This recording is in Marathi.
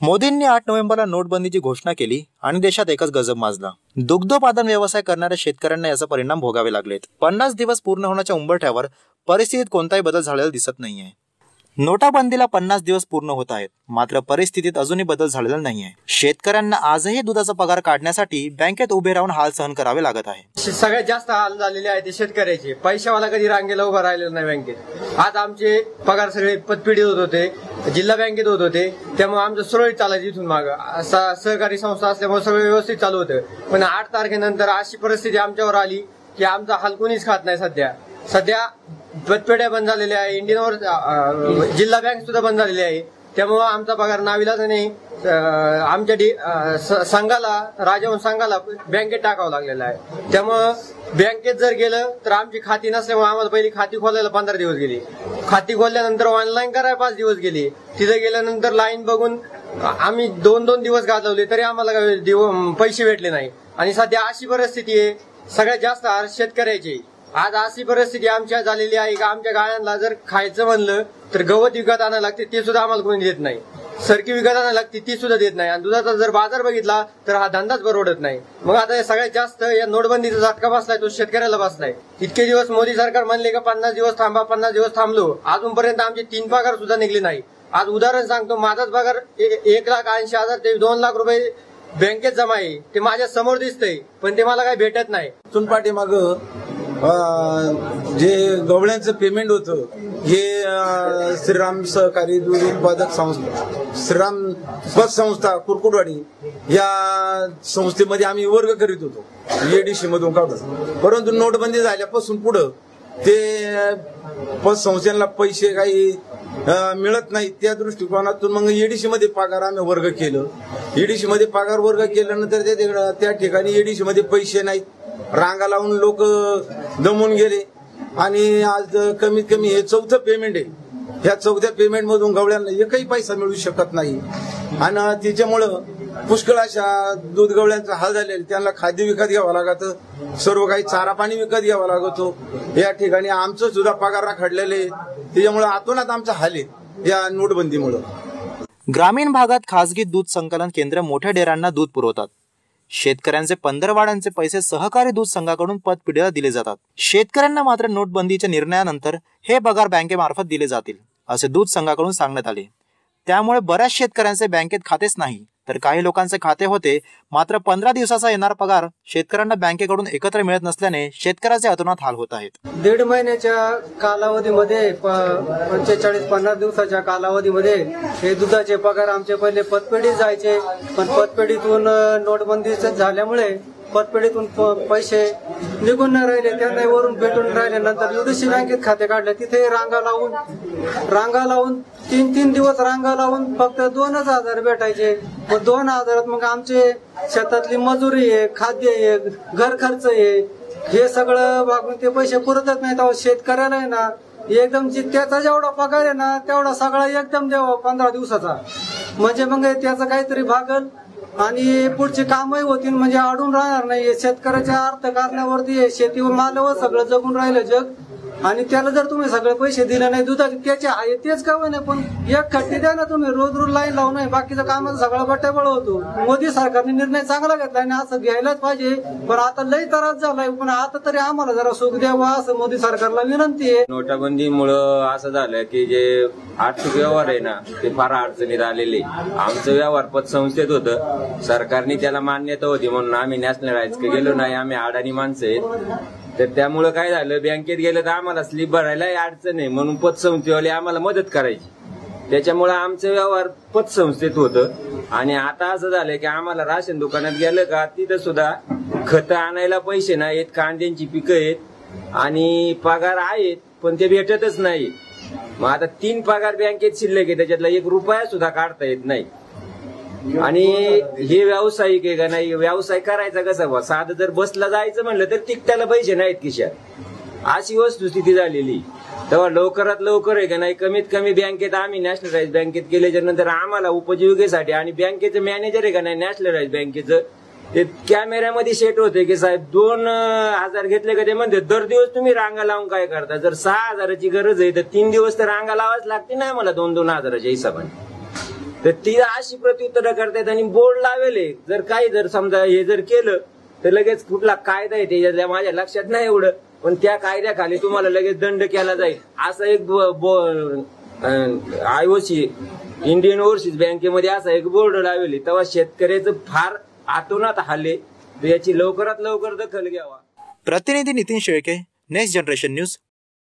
मोदींनी 8 नोव्हेंबरला नोटबंदीची घोषणा केली आणि देशात एकच गजब माजला. दुग्धोत्पादन व्यवसाय करणाऱ्या शेतकऱ्यांना याचा परिणाम भोगावे लागलेत. 50 दिवस पूर्ण होण्याच्या उंबरठ्यावर परिस्थितीत कोणताही बदल झालेला दिसत नाहीये. नोटाबंदीला 50 दिवस पूर्ण होत आहेत, मात्र परिस्थितीत अजूनही बदल झालेला नाहीये. शेतकऱ्यांना आजही दुधाचा पगार काढण्यासाठी बँकेत उभे राहून हाल सहन करावे लागत आहे. सगळ्यात जास्त हाल झालेले आहेत ते शेतकऱ्याचे. पैशावाला कधी रांगेला उभा राहिलेला नाही बँकेत. आज आमचे पगार सगळे पतपिढी होत होते, जिल्हा बँकेत होत होते, त्यामुळे आमचं सुरळीत चालायचं. इथून माग सहकारी संस्था असल्यामुळे सगळं व्यवस्थित चालू होतं. पण 8 तारखेनंतर अशी परिस्थिती आमच्यावर आली की आमचा हाल कोणीच खात नाही. सध्या पतपेढ्या बंद झालेल्या आहे, इंडियन जिल्हा बँक सुद्धा बंद झालेली आहे. त्यामुळं आमचा पगार नाविलाजाने आमच्या संघाला, राजहंस संघाला बँकेत टाकावं लागलेला आहे. त्यामुळं बँकेत जर गेलं तर आमची खाती नसल्यामुळे आम्हाला पहिली खाती खोलायला 15 दिवस गेली. खाती खोलल्यानंतर ऑनलाईन करायला 5 दिवस गेले. तिथे गेल्यानंतर लाईन बघून आम्ही 2-2 दिवस घालवले तरी आम्हाला पैसे भेटले नाही. आणि सध्या अशी परिस्थिती आहे, सगळ्यात जास्त हाल शेतकऱ्याची. आज अशी परिस्थिती आमच्या झालेली आहे की आमच्या गायांना जर खायचं म्हणलं तर गवत विकत आणायला लागते, ते सुद्धा आम्हाला कोणी देत नाही. सरकी विकत आणायला लागते, ती सुद्धा देत नाही. आणि दुधाचा जर बाजार बघितला तर हा धंदाच परवडत नाही. मग आता सगळ्यात जास्त या नोटबंदीचा झटका बसलाय तो शेतकऱ्याला बसलाय. इतके दिवस मोदी सरकार म्हणले का 50 दिवस थांबा, 50 दिवस थांबलो. अजूनपर्यंत आमचे 3 पगार सुद्धा निघले नाही. आज उदाहरण सांगतो, माझाच पगार 1,80,000 ते 2 लाख रुपये बँकेत जमा आहे. ते माझ्या समोर दिसतंय, पण ते मला काही भेटत नाही. इथून पाठीमाग जे गवळ्यांचं पेमेंट होतं हे श्रीराम सहकारी दूध उत्पादक संस्था, श्रीराम पतसंस्था कुरकुटवाडी या संस्थेमध्ये आम्ही वर्ग करीत होतो, एडीसी मधून काढून. परंतु नोटबंदी झाल्यापासून पुढं ते पतसंस्थेला पैसे काही मिळत नाही. त्या दृष्टिकोनातून मग एडीसी मध्ये पगार आम्ही वर्ग केलं. एडीसी मध्ये पगार वर्ग केल्यानंतर त्या ठिकाणी एडीसी मध्ये पैसे नाहीत. रांगा लावून लोक दमून गेले आणि आज कमीत कमी हे 4थं पेमेंट आहे. ह्या 4थ्या पेमेंट मधून गवळ्यांना एकही पैसा मिळू शकत नाही. आणि त्याच्यामुळं पुष्कळ अशा दूध गवळ्यांचा हाल झालेला. त्यांना खाद्य विकत घ्यावं लागतं, सर्व काही चारा पाणी विकत घ्यावा लागतो. या ठिकाणी आमचं सुद्धा पगार राखडलेले, त्याच्यामुळे आतोनात आमचा हाल आहे या नोटबंदीमुळे. ग्रामीण भागात खासगी दूध संकलन केंद्र मोठ्या डेअरांना दूध पुरवतात. शेतकऱ्यांचे पंधरवाड्यांचे पैसे सहकारी दूध संघाकडून पतपिढीला दिले जातात. शेतकऱ्यांना मात्र नोटबंदीच्या निर्णयानंतर हे पगार बँकेमार्फत दिले जातील असे दूध संघाकडून सांगण्यात आले. त्यामुळे बऱ्याच शेतकऱ्यांचे बँकेत खातेच नाही, तर काही लोकांचे खाते होते, मात्र 15 दिवसाचा येणारा पगार शेतकऱ्यांना बँकेकडून एकत्र मिळत नसल्याने शेतकऱ्याचे अतोनात हाल होत आहेत. 1.5 महिन्याच्या कालावधीमध्ये 45-50 दिवसाच्या कालावधीमध्ये हे दुधाचे पगार आमचे पहिले पतपेढीत जायचे, पण पतपेढीतून नोटबंदी झाल्यामुळे पतपेढीतून पैसे निघून नाही राहिले, त्यांना वरून भेटून राहिले. नंतर युडीसी बँकेत खाते काढले, तिथे रांगा लावून 3-3 दिवस रांगा लावून फक्त 2,000 भेटायचे. मग 2,000 मग आमचे शेतातली मजुरी आहे, खाद्य आहे, घर खर्च आहे, हे सगळं भागून ते पैसे पुरतच नाही. तेव्हा शेतकऱ्याला आहे ना एकदम त्याचा जेवढा पगार आहे ना तेवढा सगळा एकदम द्यावा 15 दिवसाचा, म्हणजे मग त्याचं काहीतरी भागल आणि पुढची कामही होतील, म्हणजे अडून राहणार नाही. शेतकऱ्याच्या अर्थकारणावरती शेती मालावर सगळं जगून राहिलं जग. आणि त्याला जर तुम्ही सगळे पैसे दिले नाही दुधाचे, त्याचे आहे तेच का नाही, पण एक खट्टी द्या ना तुम्ही, रोज लाईन लावू नये. बाकीचं कामाचं सगळं बट्ट्याबळ होतो. मोदी सरकारने निर्णय चांगला घेतला आणि असं घ्यायलाच पाहिजे, पण आता लई त्रास झालाय. पण आता तरी आम्हाला जरा सुख द्यावा असं मोदी सरकारला विनंती आहे. नोटाबंदीमुळं असं झालं की जे आर्थिक व्यवहार आहे ना ते फार अडचणीत आलेले. आमचं व्यवहार पतसंस्थेत होतं, सरकारने त्याला मान्यता होती म्हणून आम्ही नॅशनलाइज गेलो नाही. आम्ही अडाणी माणसं आहेत, तर त्यामुळे काय झालं, बँकेत गेलं तर आम्हाला स्लिप भरायला अडचण आहे म्हणून पतसंस्थेवाले आम्हाला मदत करायची. त्याच्यामुळे आमचं व्यवहार पतसंस्थेत होतं. आणि आता असं झालं की आम्हाला राशन दुकानात गेलं का तिथं सुद्धा खतं आणायला पैसे नाहीत, कांद्यांची पिकं आहेत आणि पगार आहेत पण ते भेटतच नाही. मग आता 3 पगार बँकेत शिल्लक आहे, त्याच्यातला 1 रुपया सुद्धा काढता येत नाही. आणि हे व्यावसायिक आहे का नाही, व्यवसाय करायचा कसा बा, साधं जर बसला जायचं म्हणलं तर तिकट्याला पैसे नाहीत खिशात, अशी वस्तुस्थिती झालेली. तेव्हा लवकरात लवकर आहे का नाही कमीत कमी बँकेत आम्ही नॅशनलाइज बँकेत केल्याच्या नंतर आम्हाला उपजीविकेसाठी, आणि बँकेचं मॅनेजर आहे का नाही नॅशनलाइज बँकेचं, ते कॅमेऱ्यामध्ये सेट होते की साहेब 2,000 घेतले का, ते म्हणते दर दिवस तुम्ही रांगा लावून काय करता, जर 6,000ची गरज आहे तर 3 दिवस तर रांगा लावाच लागते ना मला 2-2 हजाराच्या हिशोबाने. तर ती अशी प्रत्युत्तर करतात आणि बोर्ड लावेले. जर काही जर समजा हे जर केलं तर लगेच कुठला कायदा आहे त्याच्यातल्या माझ्या लक्षात नाही एवढं, पण त्या कायद्याखाली तुम्हाला लगेच दंड केला जाईल असं एक IOC इंडियन ओव्हरसीज बँकेमध्ये असा एक बोर्ड लावले. तेव्हा शेतकऱ्याचं फार आतोनात हाले, तर याची लवकरात लवकर दखल घ्यावा. प्रतिनिधी Nitin Shelke, next generation news,